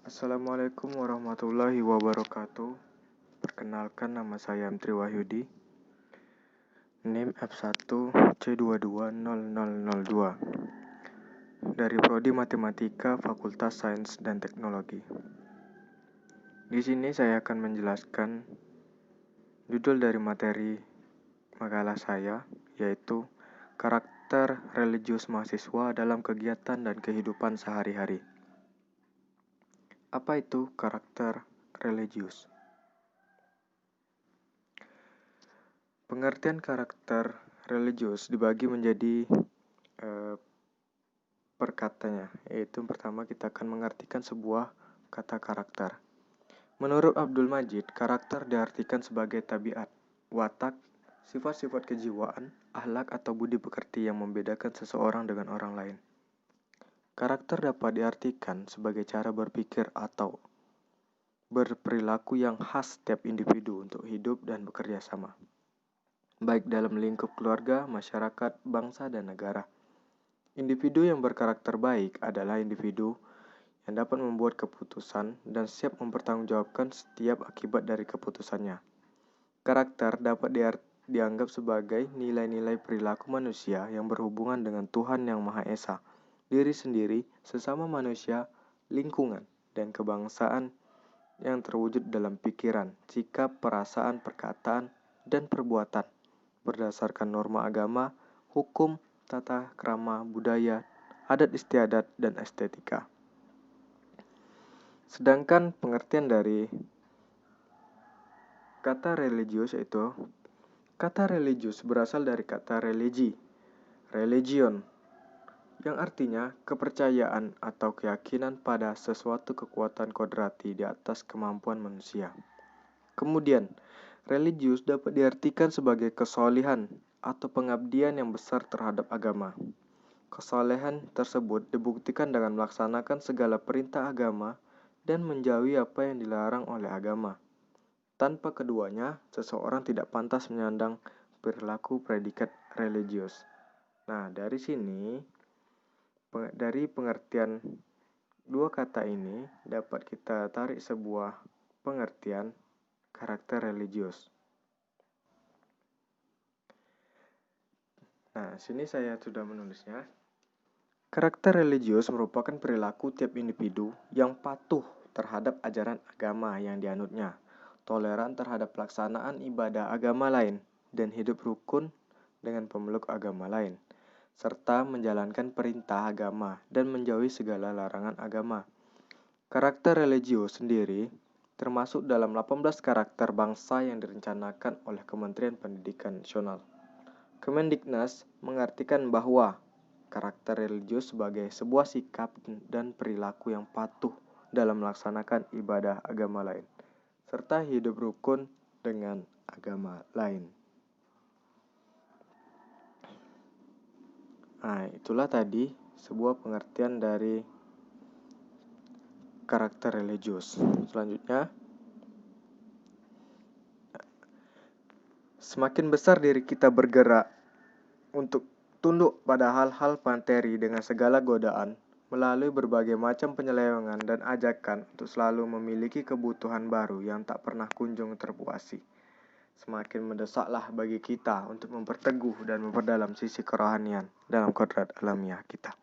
Assalamualaikum warahmatullahi wabarakatuh. Perkenalkan, nama saya Mtri Wahyudi. NIM F1C220002 dari Prodi Matematika Fakultas Sains dan Teknologi. Di sini saya akan menjelaskan judul dari materi makalah saya, yaitu karakter religius mahasiswa dalam kegiatan dan kehidupan sehari-hari. Apa itu karakter religius? Pengertian karakter religius dibagi menjadi per katanya, yaitu pertama kita akan mengartikan sebuah kata karakter. Menurut Abdul Majid, karakter diartikan sebagai tabiat, watak, sifat-sifat kejiwaan, akhlak atau budi pekerti yang membedakan seseorang dengan orang lain. Karakter dapat diartikan sebagai cara berpikir atau berperilaku yang khas setiap individu untuk hidup dan bekerja sama, baik dalam lingkup keluarga, masyarakat, bangsa, dan negara. Individu yang berkarakter baik adalah individu yang dapat membuat keputusan dan siap mempertanggungjawabkan setiap akibat dari keputusannya. Karakter dapat dianggap sebagai nilai-nilai perilaku manusia yang berhubungan dengan Tuhan Yang Maha Esa, diri sendiri, sesama manusia, lingkungan, dan kebangsaan yang terwujud dalam pikiran, sikap, perasaan, perkataan, dan perbuatan berdasarkan norma agama, hukum, tata krama, budaya, adat istiadat, dan estetika. Sedangkan pengertian dari kata religius yaitu kata religius berasal dari kata religi, religion, yang artinya kepercayaan atau keyakinan pada sesuatu kekuatan kodrati di atas kemampuan manusia. Kemudian, religius dapat diartikan sebagai kesolihan atau pengabdian yang besar terhadap agama. Kesolehan tersebut dibuktikan dengan melaksanakan segala perintah agama dan menjauhi apa yang dilarang oleh agama. Tanpa keduanya, seseorang tidak pantas menyandang perilaku predikat religius. Nah, dari sini, dari pengertian dua kata ini dapat kita tarik sebuah pengertian karakter religius. Nah, sini saya sudah menulisnya. Karakter religius merupakan perilaku tiap individu yang patuh terhadap ajaran agama yang dianutnya, toleran terhadap pelaksanaan ibadah agama lain, dan hidup rukun dengan pemeluk agama lain, serta menjalankan perintah agama dan menjauhi segala larangan agama. Karakter religius sendiri termasuk dalam 18 karakter bangsa yang direncanakan oleh Kementerian Pendidikan Nasional. Kemendiknas mengartikan bahwa karakter religius sebagai sebuah sikap dan perilaku yang patuh dalam melaksanakan ibadah agama lain, serta hidup rukun dengan agama lain. Nah, itulah tadi sebuah pengertian dari karakter religius. Selanjutnya, semakin besar diri kita bergerak untuk tunduk pada hal-hal materi dengan segala godaan, melalui berbagai macam penyelewengan dan ajakan untuk selalu memiliki kebutuhan baru yang tak pernah kunjung terpuasi. Semakin mendesaklah bagi kita untuk memperteguh dan memperdalam sisi kerohanian dalam kodrat alamiah kita.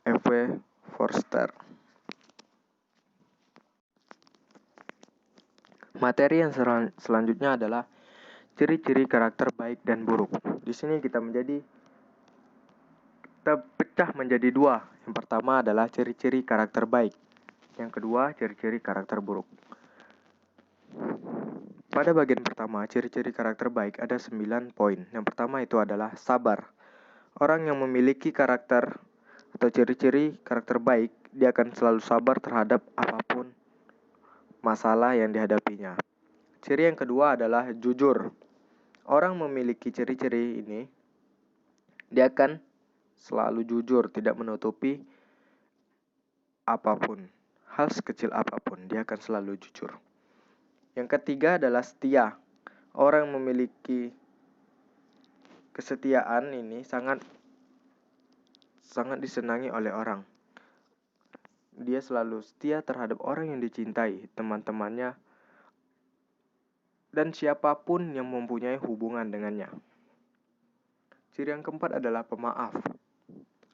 F.W. Forster. Materi yang selanjutnya adalah ciri-ciri karakter baik dan buruk. Di sini kita pecah menjadi dua. Yang pertama adalah ciri-ciri karakter baik. Yang kedua, ciri-ciri karakter buruk. Pada bagian pertama, ciri-ciri karakter baik ada 9 poin. Yang pertama itu adalah sabar. Orang yang memiliki karakter atau ciri-ciri karakter baik, dia akan selalu sabar terhadap apapun masalah yang dihadapinya. Ciri yang kedua adalah jujur. Orang memiliki ciri-ciri ini, dia akan selalu jujur, tidak menutupi apapun. Hal sekecil apapun, dia akan selalu jujur. Yang ketiga adalah setia. Orang memiliki kesetiaan ini sangat disenangi oleh orang. dia selalu setia terhadap orang yang dicintai, teman-temannya, dan siapapun yang mempunyai hubungan dengannya. Ciri yang keempat adalah pemaaf.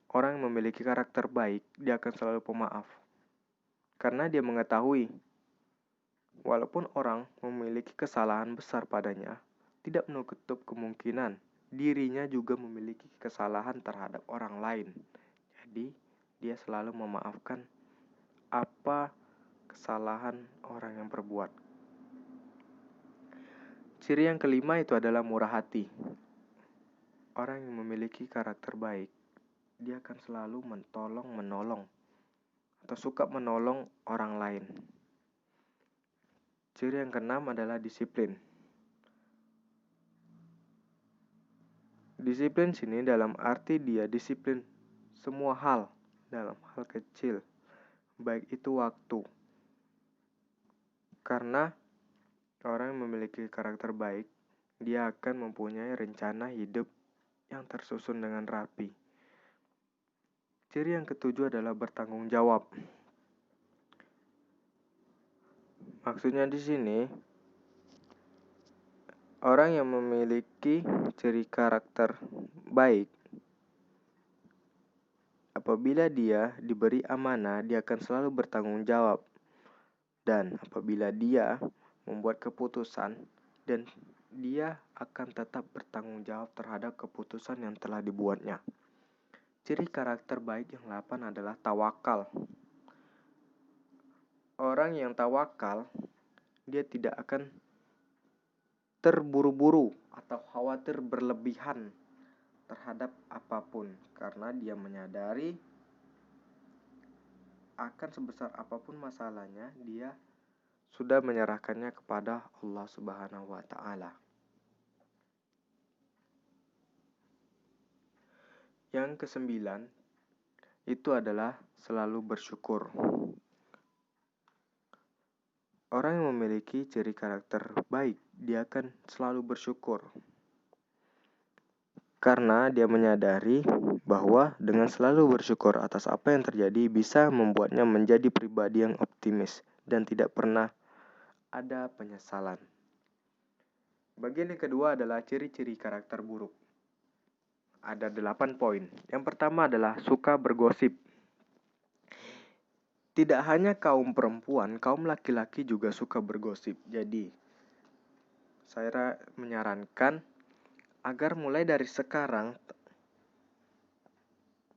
Orang yang memiliki karakter baik, dia akan selalu pemaaf. Karena dia mengetahui, walaupun orang memiliki kesalahan besar padanya, tidak menutup kemungkinan dirinya juga memiliki kesalahan terhadap orang lain. Jadi, dia selalu memaafkan apa kesalahan orang yang berbuat. Ciri yang kelima itu adalah murah hati. Orang yang memiliki karakter baik, dia akan selalu menolong atau suka menolong orang lain. Ciri yang keenam adalah disiplin. Disiplin sini dalam arti dia disiplin semua hal, dalam hal kecil, baik itu waktu. Karena orang yang memiliki karakter baik, dia akan mempunyai rencana hidup yang tersusun dengan rapi. Ciri yang ketujuh adalah bertanggung jawab. Maksudnya di sini, orang yang memiliki ciri karakter baik, apabila dia diberi amanah, dia akan selalu bertanggung jawab. Dan apabila dia membuat keputusan, dan dia akan tetap bertanggung jawab terhadap keputusan yang telah dibuatnya. Ciri karakter baik yang 8 adalah tawakal. Orang yang tawakal, dia tidak akan terburu-buru atau khawatir berlebihan terhadap apapun, karena dia menyadari akan sebesar apapun masalahnya, dia sudah menyerahkannya kepada Allah Subhanahu wa Ta'ala. Yang kesembilan itu adalah selalu bersyukur. Orang yang memiliki ciri karakter baik, dia akan selalu bersyukur. Karena dia menyadari bahwa dengan selalu bersyukur atas apa yang terjadi bisa membuatnya menjadi pribadi yang optimis dan tidak pernah ada penyesalan. Bagian yang kedua adalah ciri-ciri karakter buruk. Ada 8 poin. Yang pertama adalah suka bergosip. Tidak hanya kaum perempuan, kaum laki-laki juga suka bergosip. Jadi, saya menyarankan agar mulai dari sekarang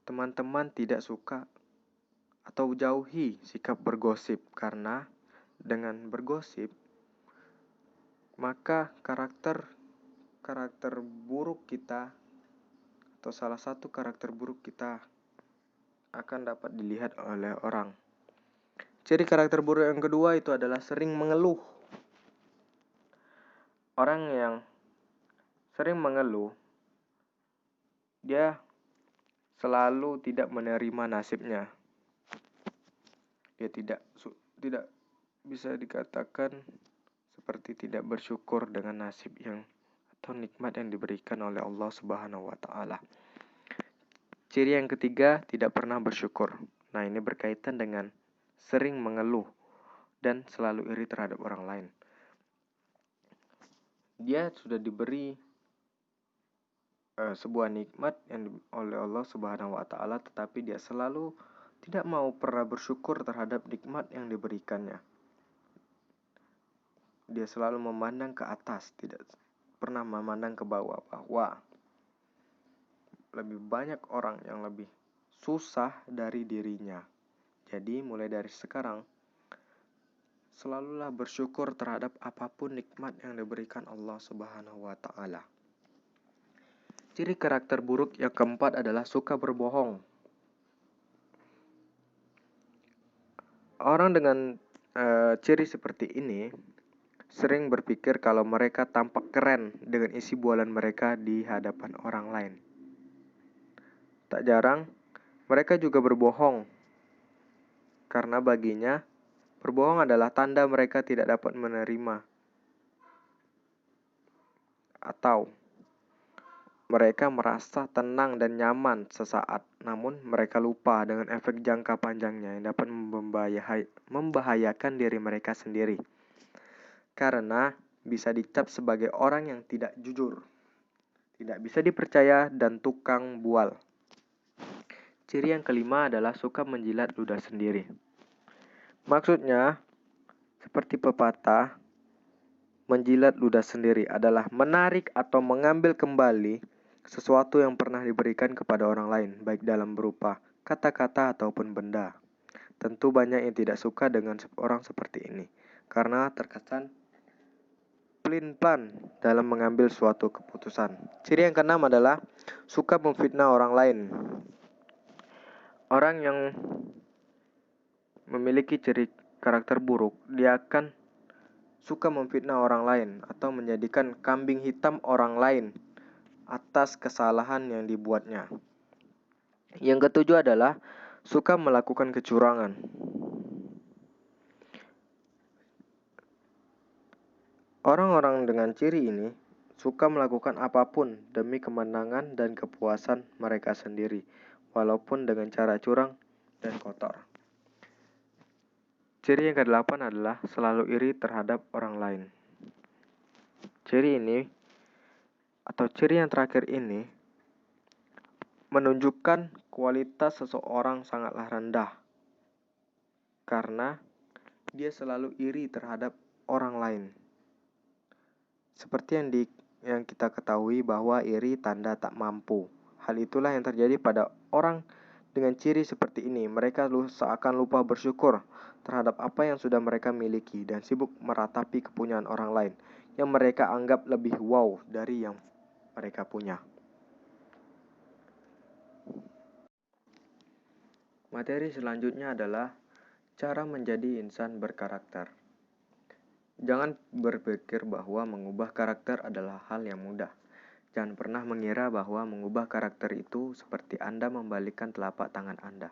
teman-teman tidak suka atau jauhi sikap bergosip, karena dengan bergosip maka karakter buruk kita atau salah satu karakter buruk kita akan dapat dilihat oleh orang. Ciri karakter buruk yang kedua itu adalah sering mengeluh. Orang yang sering mengeluh, dia selalu tidak menerima nasibnya. Dia tidak bisa dikatakan seperti tidak bersyukur dengan nasib yang atau nikmat yang diberikan oleh Allah Subhanahu wa Ta'ala. Ciri yang ketiga, tidak pernah bersyukur. Nah, ini berkaitan dengan sering mengeluh dan selalu iri terhadap orang lain. Dia sudah diberi sebuah nikmat yang oleh Allah Subhanahu wa Ta'ala, tetapi dia selalu tidak mau pernah bersyukur terhadap nikmat yang diberikannya. Dia selalu memandang ke atas, tidak pernah memandang ke bawah, bahwa lebih banyak orang yang lebih susah dari dirinya. Jadi mulai dari sekarang, selalulah bersyukur terhadap apapun nikmat yang diberikan Allah Subhanahu wa Ta'ala. Ciri karakter buruk yang keempat adalah suka berbohong. Orang dengan ciri seperti ini sering berpikir kalau mereka tampak keren dengan isi bualan mereka di hadapan orang lain. Tak jarang, mereka juga berbohong, karena baginya berbohong adalah tanda mereka tidak dapat menerima atau mereka merasa tenang dan nyaman sesaat, namun mereka lupa dengan efek jangka panjangnya yang dapat membahayakan diri mereka sendiri. Karena bisa dicap sebagai orang yang tidak jujur, tidak bisa dipercaya, dan tukang bual. Ciri yang kelima adalah suka menjilat ludah sendiri. Maksudnya, seperti pepatah, menjilat ludah sendiri adalah menarik atau mengambil kembali sesuatu yang pernah diberikan kepada orang lain, baik dalam berupa kata-kata ataupun benda. Tentu banyak yang tidak suka dengan orang seperti ini, karena terkesan pelin-pelan dalam mengambil suatu keputusan. Ciri yang keenam adalah suka memfitnah orang lain. Orang yang memiliki ciri karakter buruk, dia akan suka memfitnah orang lain atau menjadikan kambing hitam orang lain atas kesalahan yang dibuatnya. Yang ketujuh adalah suka melakukan kecurangan. Orang-orang dengan ciri ini suka melakukan apapun demi kemenangan dan kepuasan mereka sendiri, walaupun dengan cara curang dan kotor. Ciri yang kedelapan adalah selalu iri terhadap orang lain. Ciri ini atau ciri yang terakhir ini menunjukkan kualitas seseorang sangatlah rendah karena dia selalu iri terhadap orang lain. Seperti yang kita ketahui bahwa iri tanda tak mampu. Hal itulah yang terjadi pada orang dengan ciri seperti ini. Mereka seakan lupa bersyukur terhadap apa yang sudah mereka miliki dan sibuk meratapi kepunyaan orang lain yang mereka anggap lebih wow dari yang mereka punya. Materi selanjutnya adalah cara menjadi insan berkarakter. Jangan berpikir bahwa mengubah karakter adalah hal yang mudah. Jangan pernah mengira bahwa mengubah karakter itu seperti Anda membalikkan telapak tangan Anda.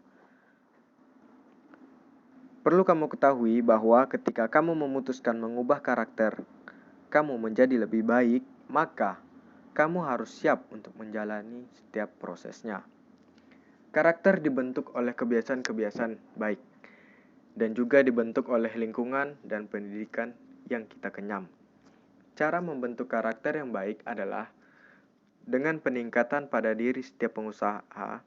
Perlu kamu ketahui bahwa ketika kamu memutuskan mengubah karakter, kamu menjadi lebih baik, maka kamu harus siap untuk menjalani setiap prosesnya. Karakter dibentuk oleh kebiasaan-kebiasaan baik dan juga dibentuk oleh lingkungan dan pendidikan yang kita kenyam. Cara membentuk karakter yang baik adalah dengan peningkatan pada diri setiap pengusaha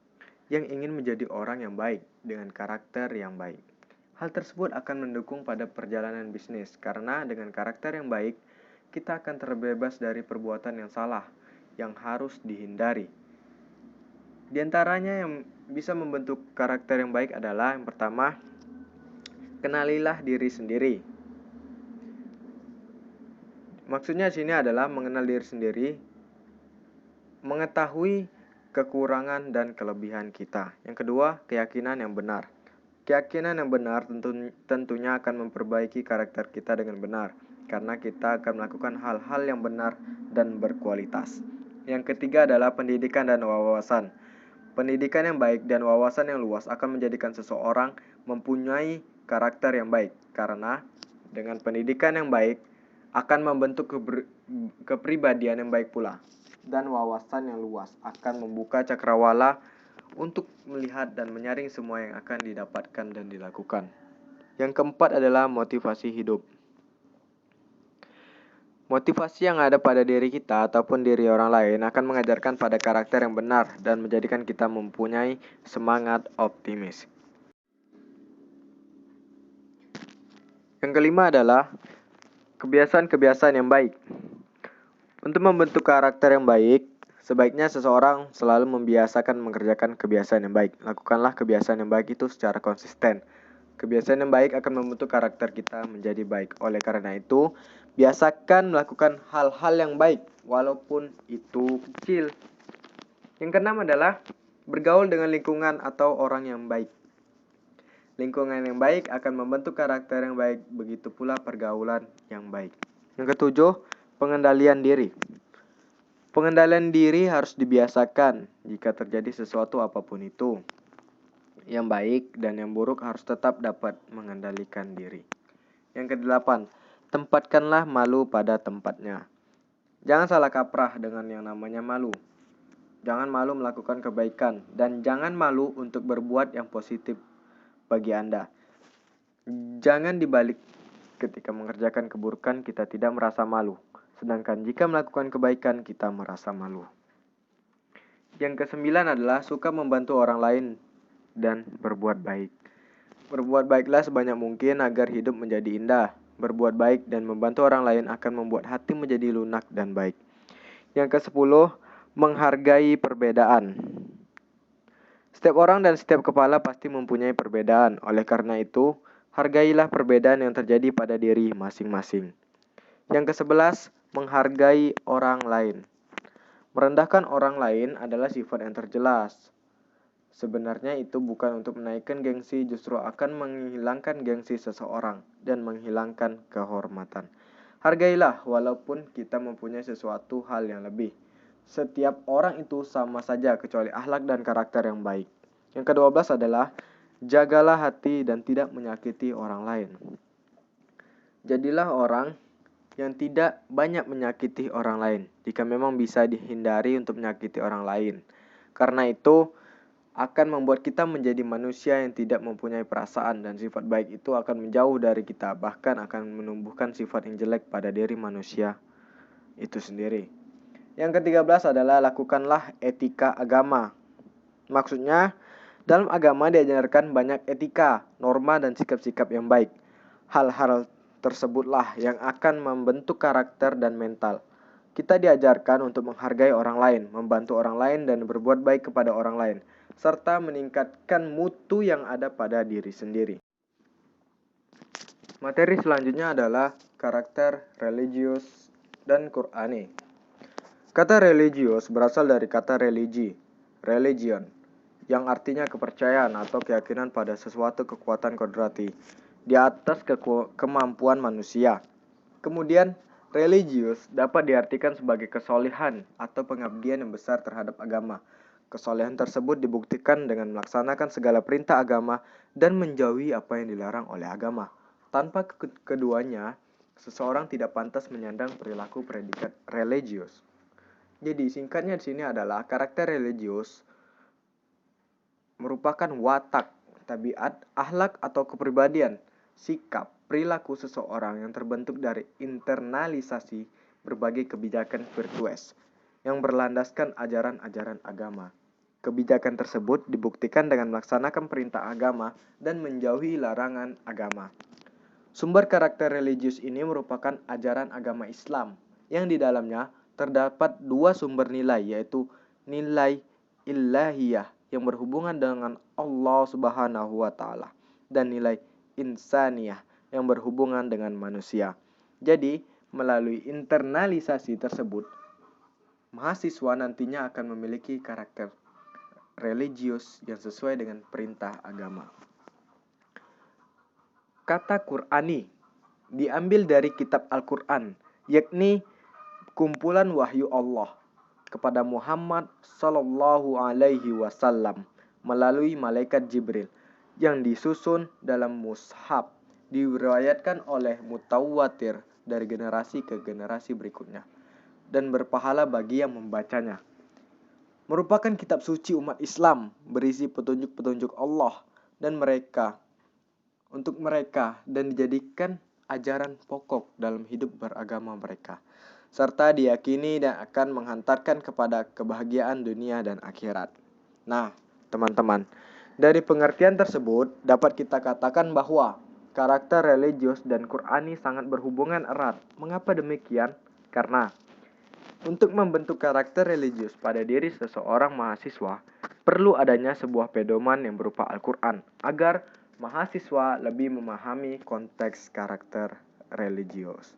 yang ingin menjadi orang yang baik dengan karakter yang baik. Hal tersebut akan mendukung pada perjalanan bisnis karena dengan karakter yang baik, kita akan terbebas dari perbuatan yang salah yang harus dihindari. Di antaranya yang bisa membentuk karakter yang baik adalah yang pertama, kenalilah diri sendiri. Maksudnya sini adalah mengenal diri sendiri, mengetahui kekurangan dan kelebihan kita. Yang kedua, keyakinan yang benar. Keyakinan yang benar tentunya akan memperbaiki karakter kita dengan benar, karena kita akan melakukan hal-hal yang benar dan berkualitas. Yang ketiga adalah pendidikan dan wawasan. Pendidikan yang baik dan wawasan yang luas akan menjadikan seseorang mempunyai karakter yang baik, karena dengan pendidikan yang baik akan membentuk kepribadian yang baik pula. Dan wawasan yang luas akan membuka cakrawala untuk melihat dan menyaring semua yang akan didapatkan dan dilakukan. Yang keempat adalah motivasi hidup. Motivasi yang ada pada diri kita ataupun diri orang lain akan mengajarkan pada karakter yang benar dan menjadikan kita mempunyai semangat optimis. Yang kelima adalah kebiasaan-kebiasaan yang baik. Untuk membentuk karakter yang baik, sebaiknya seseorang selalu membiasakan mengerjakan kebiasaan yang baik. Lakukanlah kebiasaan yang baik itu secara konsisten. Kebiasaan yang baik akan membentuk karakter kita menjadi baik. Oleh karena itu, biasakan melakukan hal-hal yang baik, walaupun itu kecil. Yang keenam adalah bergaul dengan lingkungan atau orang yang baik. Lingkungan yang baik akan membentuk karakter yang baik, begitu pula pergaulan yang baik. Yang ketujuh, pengendalian diri. Pengendalian diri harus dibiasakan jika terjadi sesuatu apapun itu. Yang baik dan yang buruk harus tetap dapat mengendalikan diri. Yang kedelapan, tempatkanlah malu pada tempatnya. Jangan salah kaprah dengan yang namanya malu. Jangan malu melakukan kebaikan, dan jangan malu untuk berbuat yang positif bagi Anda. Jangan dibalik ketika mengerjakan keburukan kita tidak merasa malu, sedangkan jika melakukan kebaikan kita merasa malu. Yang kesembilan adalah suka membantu orang lain dan berbuat baik. Berbuat baiklah sebanyak mungkin agar hidup menjadi indah. Berbuat baik dan membantu orang lain akan membuat hati menjadi lunak dan baik. Yang ke-10, menghargai perbedaan. Setiap orang dan setiap kepala pasti mempunyai perbedaan. Oleh karena itu, hargailah perbedaan yang terjadi pada diri masing-masing. Yang ke-11, menghargai orang lain. Merendahkan orang lain adalah sifat yang terjelas. Sebenarnya itu bukan untuk menaikkan gengsi, justru akan menghilangkan gengsi seseorang dan menghilangkan kehormatan. Hargailah walaupun kita mempunyai sesuatu hal yang lebih. Setiap orang itu sama saja kecuali akhlak dan karakter yang baik. Yang ke-12 adalah jagalah hati dan tidak menyakiti orang lain. Jadilah orang yang tidak banyak menyakiti orang lain jika memang bisa dihindari untuk menyakiti orang lain. Karena itu akan membuat kita menjadi manusia yang tidak mempunyai perasaan, dan sifat baik itu akan menjauh dari kita, bahkan akan menumbuhkan sifat yang jelek pada diri manusia itu sendiri. Yang ke-13 adalah lakukanlah etika agama. Maksudnya, dalam agama diajarkan banyak etika, norma, dan sikap-sikap yang baik. Hal-hal tersebutlah yang akan membentuk karakter dan mental. Kita diajarkan untuk menghargai orang lain, membantu orang lain, dan berbuat baik kepada orang lain, serta meningkatkan mutu yang ada pada diri sendiri. Materi selanjutnya adalah karakter religius dan Qur'ani. Kata religius berasal dari kata religi, religion, yang artinya kepercayaan atau keyakinan pada sesuatu kekuatan kodrati di atas kemampuan manusia. Kemudian, religius dapat diartikan sebagai kesolehan atau pengabdian yang besar terhadap agama. Kesolehan tersebut dibuktikan dengan melaksanakan segala perintah agama dan menjauhi apa yang dilarang oleh agama. Tanpa keduanya, seseorang tidak pantas menyandang perilaku predikat religius. Jadi singkatnya di sini adalah karakter religius merupakan watak, tabiat, akhlak atau kepribadian, sikap, perilaku seseorang yang terbentuk dari internalisasi berbagai kebijakan virtues yang berlandaskan ajaran-ajaran agama. Kebijakan tersebut dibuktikan dengan melaksanakan perintah agama dan menjauhi larangan agama. Sumber karakter religius ini merupakan ajaran agama Islam yang di dalamnya terdapat dua sumber nilai, yaitu nilai ilahiyah yang berhubungan dengan Allah Subhanahu wa taala dan nilai insaniyah yang berhubungan dengan manusia. Jadi, melalui internalisasi tersebut, mahasiswa nantinya akan memiliki karakter religius yang sesuai dengan perintah agama. Kata Qur'ani diambil dari kitab Al-Quran, yakni kumpulan wahyu Allah kepada Muhammad Sallallahu Alaihi Wasallam melalui malaikat Jibril yang disusun dalam mushaf, diriwayatkan oleh mutawatir dari generasi ke generasi berikutnya, dan berpahala bagi yang membacanya. Merupakan kitab suci umat Islam berisi petunjuk-petunjuk Allah dan untuk mereka dan dijadikan ajaran pokok dalam hidup beragama mereka, serta diyakini dan akan menghantarkan kepada kebahagiaan dunia dan akhirat. Nah, teman-teman, dari pengertian tersebut dapat kita katakan bahwa karakter religius dan Qur'ani sangat berhubungan erat. Mengapa demikian? Karena untuk membentuk karakter religius pada diri seseorang mahasiswa, perlu adanya sebuah pedoman yang berupa Al-Quran agar mahasiswa lebih memahami konteks karakter religius.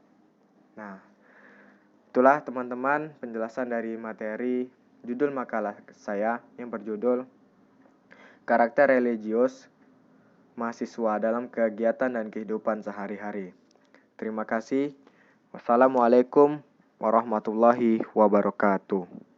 Nah, itulah teman-teman penjelasan dari materi judul makalah saya yang berjudul Karakter Religius Mahasiswa dalam Kegiatan dan Kehidupan Sehari-hari. Terima kasih. Wassalamualaikum warahmatullahi wabarakatuh.